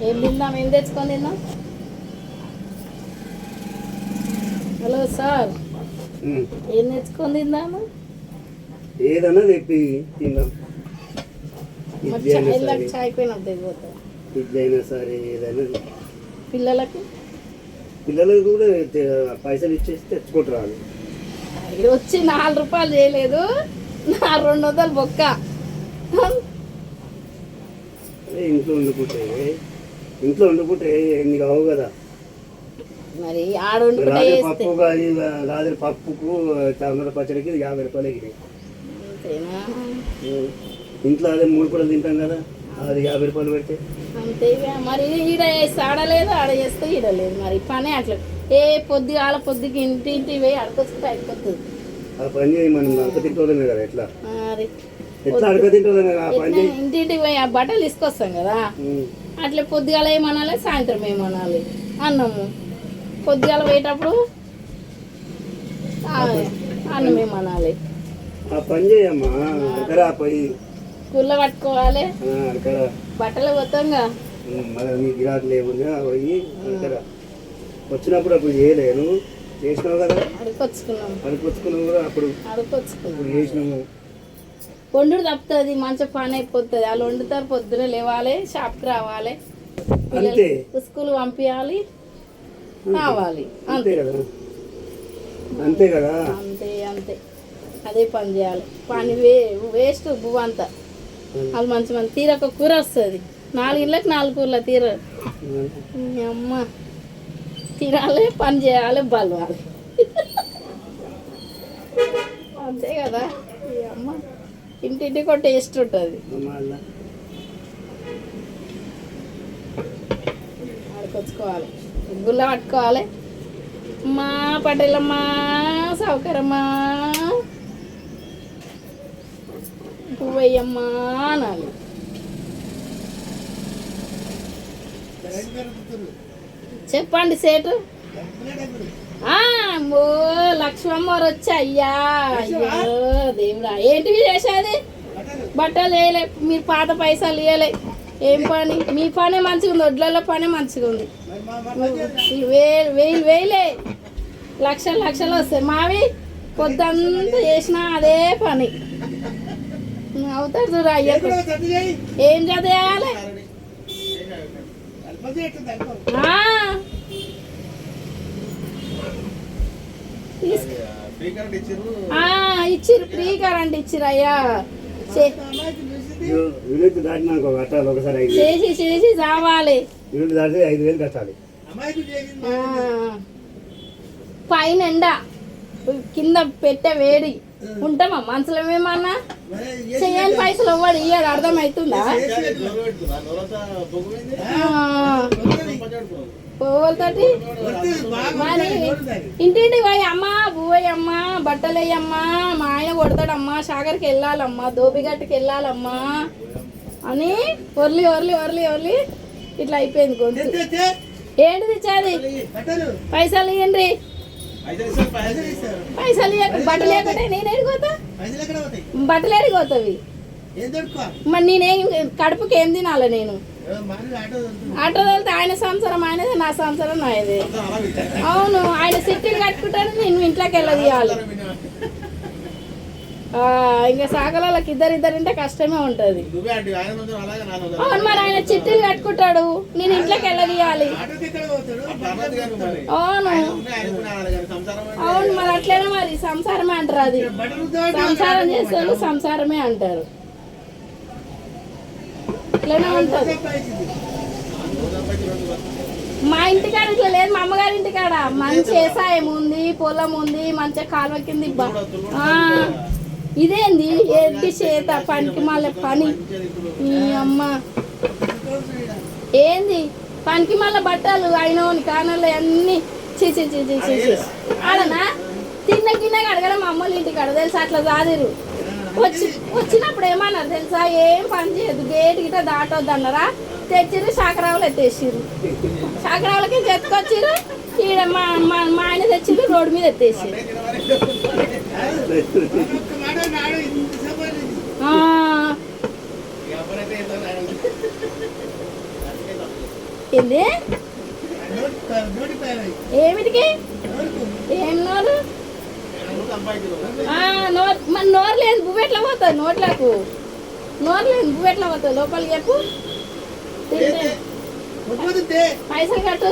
ఏం తిందాం, ఏం తెచ్చుకొని తిందాం? హలో సార్, ఏం తెచ్చుకొని తిందాము? ఏదన్నా తెప్పి తిందాం. చాయ్ పోయినప్పుడు తెగిపోతాం. ఇడ్లీ అయినా సరే ఏదైనా. పిల్లలకు కూడా పైసలు ఇచ్చేసి తెచ్చుకుంటారు. వచ్చి 4 రూపాయలు చేయలేదు, నా 200 బొక్క. ఇంట్లో వండుకుంటే ఎన్ని కావు కదా. మరి పప్పు రాత్రి పప్పుకు టమాటా పచ్చడికి 50 రూపాయలు ఎగినాయి. ఇంట్లో అదే 3 పూటలు తింటాం కదా, అది 50 రూపాయలు పెడితే అంతే. మరి ఈడ వేస్తే ఆడలేదు, ఆడ చేస్తే ఈడలేదు. మరి పనే అట్లా పొద్దుకి ఇంటి పోయి అడుకొచ్చుకుంటే అయిపోతుంది. ఆ పని చేయి, మనం అడక తింటోలేమే కదా. ఎట్లా అడక తింటోలేమే ఆ పని. ఇంటింటికి పోయి ఆ బట్టలు తీసుకొస్తాం కదా, అట్లా పొద్దుగాల ఏమనాలి, సాయంత్రం ఏమనాలి. అన్నము పొద్దుగాల పోయేటప్పుడు అన్నం ఏమనాలి. ఆ పని చేయమ్మా. అక్కడ పోయి కుళ్ళ పట్టుకోవాలి, బట్టలు పోతాంగా. మీ గిరాకు లేవుగా పోయి అక్కడ వచ్చినప్పుడు అప్పుడు చేయలేను, చేసినావు కదా. అడుకొచ్చుకున్నావు కూడా అప్పుడు చేసినాము. వండుడు తప్పుతుంది, మంచిగా పని అయిపోతుంది. వాళ్ళు వండుతారు, పొద్దున లేవాలి, షాప్కి రావాలి, స్కూల్ పంపించాలి, రావాలి. అంతే కదా. అంతే కదా. అంతే అదే పని చేయాలి. పని వేస్ట్ బువ్వ అంతా. వాళ్ళు మంచి తీరొక కూర వస్తుంది, 4 ఇళ్ళకి 4 కూరలు తీర. అమ్మ తినాలి, పని చేయాలి, బలవాలి. అంతే కదా. అమ్మ ఇంటింటికి ఒక టేస్ట్ ఉంటుంది. ఆడుకొచ్చుకోవాలి, గుల్ల పట్టుకోవాలి. అమ్మా పటేలమ్మా, సౌకర్యమ్మా, పువ్వయ్యమ్మా అనాలి. చెప్పండి సేటు. లక్ష్మమ్మవారు వచ్చి అయ్యా దేవుడా ఏంటివి చేసేది? బట్టలు వేయలే, మీరు పాత పైసలు ఇవ్వలే. ఏం పని? మీ పనే మంచిగా ఉంది, వడ్లలో పనే మంచిగా ఉంది. వేయలే, లక్షలు వస్తాయి. మావి పొద్దంతా చేసినా అదే పని అవుతాడు చూడు. అయ్యకు ఏం చదివేయాలి? ఇచ్చిర్రు, ఫ్రీ కరెంట్ ఇచ్చిర్రు అయ్యా. చేసి చావాలి. పైన ఎండ, కింద పెట్టే వేడి. ఉంటామా మనసులో ఏమన్నా? చెయ్యని పైసలు ఇవ్వడు, ఇయ్యాడు. అర్థమవుతుందా? పోవలతోటి మరి ఇంటింటికి పోయి అమ్మా పువ్వయ్యమ్మా, బట్టలు వేయమ్మా, మా ఆయన కొడతాడమ్మా, సాగర్కి వెళ్ళాలమ్మా, దోబిగట్టుకి వెళ్ళాలమ్మా అని ఒర్లి ఇట్లా అయిపోయింది గొంతు. ఏంటిది ఇచ్చేది? పైసలు ఇవ్వండి. పైసలు బట్టలు లేకుంటే నేను ఎడిపోతా? బట్టలు ఎడిపోతావి మరి. నేనేం కడుపుకి ఏం తినాలి? నేను ఆటో తోలితే ఆయన సంసారం ఆయనదే, నా సంసారం నాయదే. అవును, ఆయన సిట్టిలు కట్టుకుంటాను, నేను ఇంట్లోకి వెళ్ళదీయాలి. ఇంకా సాగలకి ఇద్దరింటే కష్టమే ఉంటుంది. అవును, మరి ఆయన చిట్టీలు కట్టుకుంటాడు, నేను ఇంట్లోకి వెళ్ళదీయాలి. అవును మరి అట్లనే, మరి సంసారమే అంటారు. అది సంసారం చేసేవాళ్ళు సంసారమే అంటారు. అట్లనే ఉంటుంది. మా ఇంటికాడ ఇట్లా లేదు, మా అమ్మగారి ఇంటికాడ మంచి వ్యవసాయం ఉంది, పొలం ఉంది, మంచిగా కాలువ కింద. ఇదేంది ఎడ్డి చేత పనికి మళ్ళీ పని. అమ్మ ఏంది పనికి మళ్ళీ బట్టలు అయినోని కానలు అన్నీ చేసి ఆడనా తిన్న గిన్నెగా అడగడం. మా అమ్మలు ఇంటికి అడ తెలుసా, అట్లా చాదిరు. వచ్చినప్పుడు ఏమన్నారు తెలుసా? ఏం పని చేయదు, గేట్ గిట్ట దాటొద్దు అన్నారా? తెచ్చిర్రు, శాకరావులు ఎత్తేసిర్రు. శాకరావులకి ఎత్తుకొచ్చిర్రు. ఈడ మా ఆయన తెచ్చిర్రు, రోడ్డు మీద ఎత్తేసిర్రు. ఏంది ఏమిటికి ఏం నోరు మన నోరు లేదు పువ్వు ఎట్లా పోతుంది నోట్లకు నోరు లేదు పువ్వు ఎట్లా పోతుంది లోపలికి చెప్పు తింటే పైసలు కట్టు